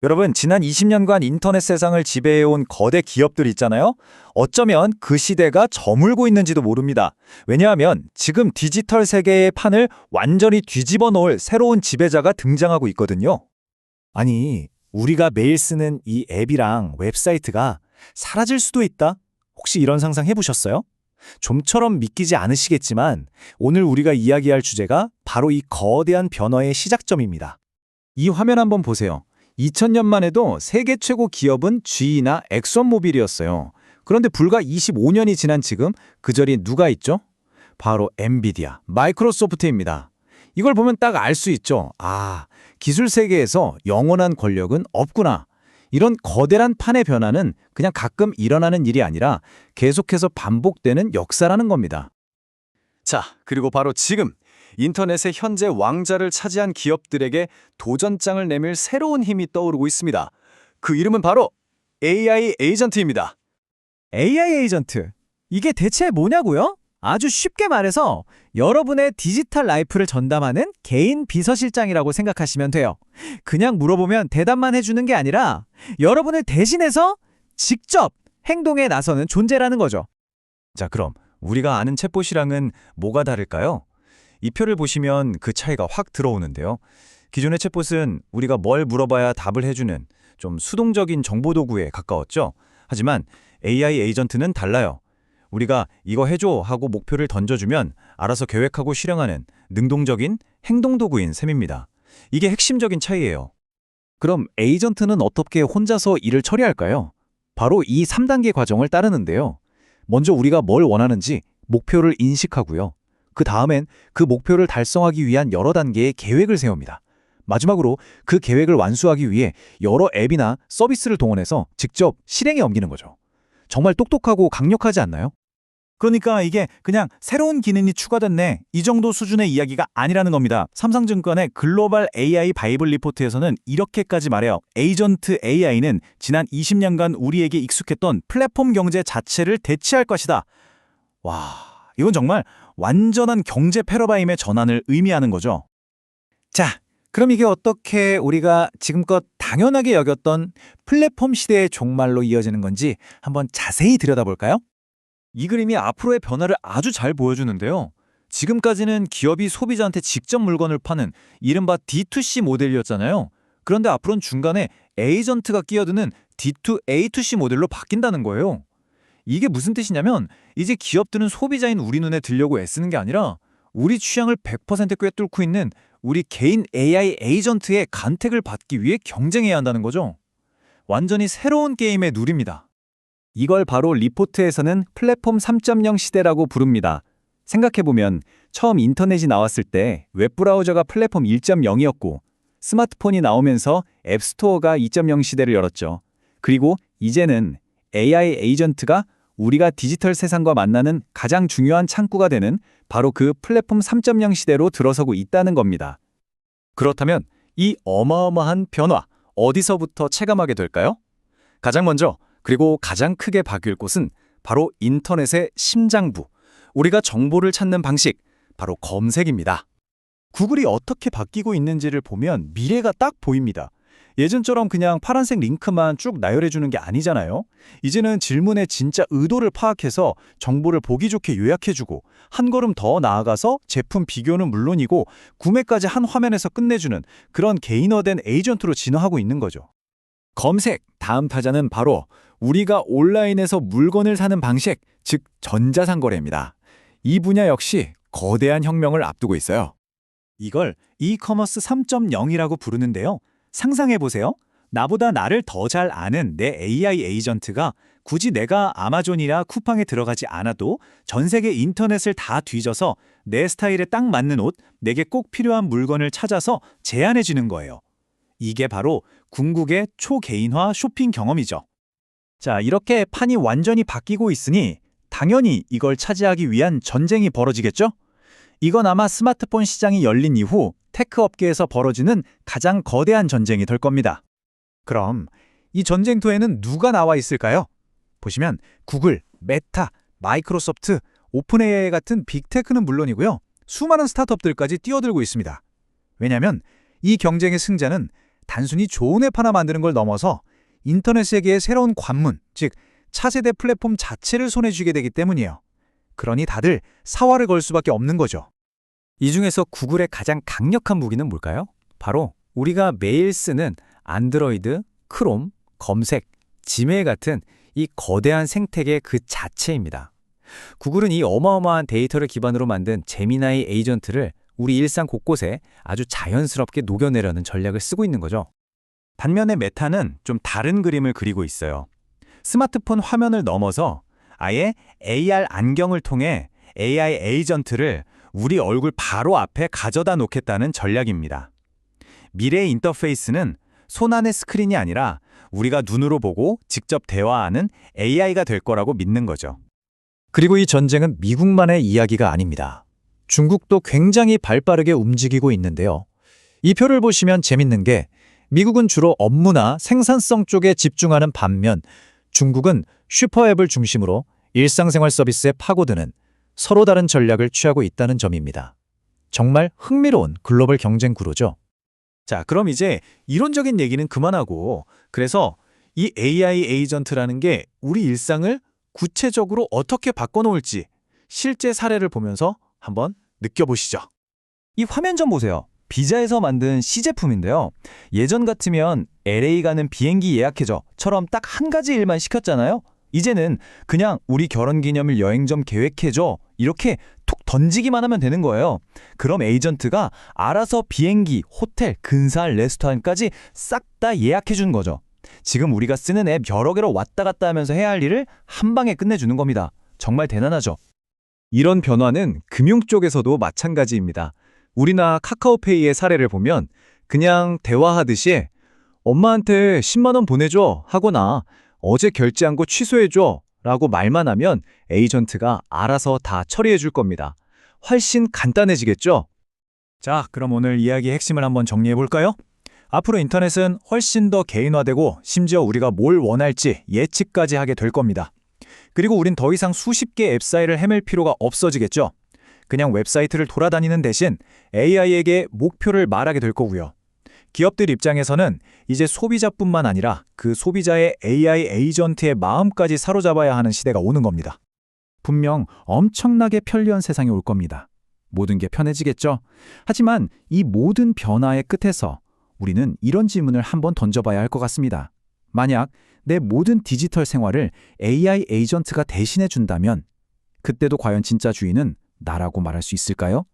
여러분, 지난 20년간 인터넷 세상을 지배해온 거대 기업들 있잖아요? 어쩌면 그 시대가 저물고 있는지도 모릅니다. 왜냐하면 지금 디지털 세계의 판을 완전히 뒤집어 놓을 새로운 지배자가 등장하고 있거든요. 아니, 우리가 매일 쓰는 이 앱이랑 웹사이트가 사라질 수도 있다? 혹시 이런 상상 해보셨어요? 좀처럼 믿기지 않으시겠지만 오늘 우리가 이야기할 주제가 바로 이 거대한 변화의 시작점입니다. 이 화면 한번 보세요. 2000년만 해도 세계 최고 기업은 GE나 엑선모빌이었어요. 그런데 불과 25년이 지난 지금 그 자리에 누가 있죠? 바로 엔비디아, 마이크로소프트입니다. 이걸 보면 딱 알 수 있죠. 아, 기술 세계에서 영원한 권력은 없구나. 이런 거대한 판의 변화는 그냥 가끔 일어나는 일이 아니라 계속해서 반복되는 역사라는 겁니다. 자, 그리고 바로 지금 인터넷의 현재 왕자를 차지한 기업들에게 도전장을 내밀 새로운 힘이 떠오르고 있습니다. 그 이름은 바로 AI 에이전트입니다. AI 에이전트. 이게 대체 뭐냐고요? 아주 쉽게 말해서 여러분의 디지털 라이프를 전담하는 개인 비서실장이라고 생각하시면 돼요. 그냥 물어보면 대답만 해주는 게 아니라 여러분을 대신해서 직접 행동에 나서는 존재라는 거죠. 자, 그럼 우리가 아는 챗봇이랑은 뭐가 다를까요? 이 표를 보시면 그 차이가 확 들어오는데요. 기존의 챗봇은 우리가 뭘 물어봐야 답을 해주는 좀 수동적인 정보 도구에 가까웠죠. 하지만 AI 에이전트는 달라요. 우리가 이거 해줘 하고 목표를 던져주면 알아서 계획하고 실행하는 능동적인 행동 도구인 셈입니다. 이게 핵심적인 차이예요. 그럼 에이전트는 어떻게 혼자서 일을 처리할까요? 바로 이 3단계 과정을 따르는데요. 먼저 우리가 뭘 원하는지 목표를 인식하고요. 그 다음엔 그 목표를 달성하기 위한 여러 단계의 계획을 세웁니다. 마지막으로 그 계획을 완수하기 위해 여러 앱이나 서비스를 동원해서 직접 실행에 옮기는 거죠. 정말 똑똑하고 강력하지 않나요? 그러니까 이게 그냥 새로운 기능이 추가됐네, 이 정도 수준의 이야기가 아니라는 겁니다. 삼성증권의 글로벌 AI 바이블 리포트에서는 이렇게까지 말해요. 에이전트 AI는 지난 20년간 우리에게 익숙했던 플랫폼 경제 자체를 대체할 것이다. 와, 이건 정말 완전한 경제 패러다임의 전환을 의미하는 거죠. 자, 그럼 이게 어떻게 우리가 지금껏 당연하게 여겼던 플랫폼 시대의 종말로 이어지는 건지 한번 자세히 들여다볼까요? 이 그림이 앞으로의 변화를 아주 잘 보여주는데요. 지금까지는 기업이 소비자한테 직접 물건을 파는 이른바 D2C 모델이었잖아요. 그런데 앞으로는 중간에 에이전트가 끼어드는 D2A2C 모델로 바뀐다는 거예요. 이게 무슨 뜻이냐면 이제 기업들은 소비자인 우리 눈에 들려고 애쓰는 게 아니라 우리 취향을 100% 꿰뚫고 있는 우리 개인 AI 에이전트의 간택을 받기 위해 경쟁해야 한다는 거죠. 완전히 새로운 게임의 룰입니다. 이걸 바로 리포트에서는 플랫폼 3.0 시대라고 부릅니다. 생각해보면 처음 인터넷이 나왔을 때 웹브라우저가 플랫폼 1.0이었고 스마트폰이 나오면서 앱스토어가 2.0 시대를 열었죠. 그리고 이제는 AI 에이전트가 우리가 디지털 세상과 만나는 가장 중요한 창구가 되는 바로 그 플랫폼 3.0 시대로 들어서고 있다는 겁니다. 그렇다면 이 어마어마한 변화, 어디서부터 체감하게 될까요? 가장 먼저 그리고 가장 크게 바뀔 곳은 바로 인터넷의 심장부, 우리가 정보를 찾는 방식, 바로 검색입니다. 구글이 어떻게 바뀌고 있는지를 보면 미래가 딱 보입니다. 예전처럼 그냥 파란색 링크만 쭉 나열해주는 게 아니잖아요. 이제는 질문의 진짜 의도를 파악해서 정보를 보기 좋게 요약해주고 한 걸음 더 나아가서 제품 비교는 물론이고 구매까지 한 화면에서 끝내주는 그런 개인화된 에이전트로 진화하고 있는 거죠. 검색, 다음 타자는 바로 우리가 온라인에서 물건을 사는 방식, 즉 전자상거래입니다. 이 분야 역시 거대한 혁명을 앞두고 있어요. 이걸 이커머스 3.0이라고 부르는데요. 상상해보세요. 나보다 나를 더 잘 아는 내 AI 에이전트가 굳이 내가 아마존이나 쿠팡에 들어가지 않아도 전 세계 인터넷을 다 뒤져서 내 스타일에 딱 맞는 옷, 내게 꼭 필요한 물건을 찾아서 제안해주는 거예요. 이게 바로 궁극의 초개인화 쇼핑 경험이죠. 자, 이렇게 판이 완전히 바뀌고 있으니 당연히 이걸 차지하기 위한 전쟁이 벌어지겠죠? 이건 아마 스마트폰 시장이 열린 이후 테크 업계에서 벌어지는 가장 거대한 전쟁이 될 겁니다. 그럼 이 전쟁터에는 누가 나와 있을까요? 보시면 구글, 메타, 마이크로소프트, 오픈AI 같은 빅테크는 물론이고요. 수많은 스타트업들까지 뛰어들고 있습니다. 왜냐하면 이 경쟁의 승자는 단순히 좋은 앱 하나 만드는 걸 넘어서 인터넷 세계의 새로운 관문, 즉 차세대 플랫폼 자체를 손에 쥐게 되기 때문이에요. 그러니 다들 사활을 걸 수밖에 없는 거죠. 이 중에서 구글의 가장 강력한 무기는 뭘까요? 바로 우리가 매일 쓰는 안드로이드, 크롬, 검색, 지메일 같은 이 거대한 생태계 그 자체입니다. 구글은 이 어마어마한 데이터를 기반으로 만든 제미나이 에이전트를 우리 일상 곳곳에 아주 자연스럽게 녹여내려는 전략을 쓰고 있는 거죠. 반면에 메타는 좀 다른 그림을 그리고 있어요. 스마트폰 화면을 넘어서 아예 AR 안경을 통해 AI 에이전트를 우리 얼굴 바로 앞에 가져다 놓겠다는 전략입니다. 미래의 인터페이스는 손안의 스크린이 아니라 우리가 눈으로 보고 직접 대화하는 AI가 될 거라고 믿는 거죠. 그리고 이 전쟁은 미국만의 이야기가 아닙니다. 중국도 굉장히 발빠르게 움직이고 있는데요. 이 표를 보시면 재밌는 게 미국은 주로 업무나 생산성 쪽에 집중하는 반면 중국은 슈퍼앱을 중심으로 일상생활 서비스에 파고드는 서로 다른 전략을 취하고 있다는 점입니다. 정말 흥미로운 글로벌 경쟁 구도죠. 자, 그럼 이제 이론적인 얘기는 그만하고 그래서 이 AI 에이전트라는 게 우리 일상을 구체적으로 어떻게 바꿔놓을지 실제 사례를 보면서 한번 느껴보시죠. 이 화면 좀 보세요. 비자에서 만든 시제품인데요. 예전 같으면 LA 가는 비행기 예약해줘처럼 딱 한 가지 일만 시켰잖아요. 이제는 그냥 우리 결혼기념일 여행 좀 계획해줘 이렇게 툭 던지기만 하면 되는 거예요. 그럼 에이전트가 알아서 비행기, 호텔, 근사한 레스토랑까지 싹 다 예약해주는 거죠. 지금 우리가 쓰는 앱 여러 개로 왔다 갔다 하면서 해야 할 일을 한 방에 끝내주는 겁니다. 정말 대단하죠. 이런 변화는 금융 쪽에서도 마찬가지입니다. 우리나 카카오페이의 사례를 보면 그냥 대화하듯이 엄마한테 10만 원 보내줘 하거나 어제 결제한 거 취소해줘 라고 말만 하면 에이전트가 알아서 다 처리해 줄 겁니다. 훨씬 간단해지겠죠? 자, 그럼 오늘 이야기의 핵심을 한번 정리해 볼까요? 앞으로 인터넷은 훨씬 더 개인화되고 심지어 우리가 뭘 원할지 예측까지 하게 될 겁니다. 그리고 우린 더 이상 수십 개의 앱 사이를 헤맬 필요가 없어지겠죠. 그냥 웹사이트를 돌아다니는 대신 AI에게 목표를 말하게 될 거고요. 기업들 입장에서는 이제 소비자뿐만 아니라 그 소비자의 AI 에이전트의 마음까지 사로잡아야 하는 시대가 오는 겁니다. 분명 엄청나게 편리한 세상이 올 겁니다. 모든 게 편해지겠죠. 하지만 이 모든 변화의 끝에서 우리는 이런 질문을 한번 던져봐야 할 것 같습니다. 만약 내 모든 디지털 생활을 AI 에이전트가 대신해 준다면 그때도 과연 진짜 주인은 나라고 말할 수 있을까요?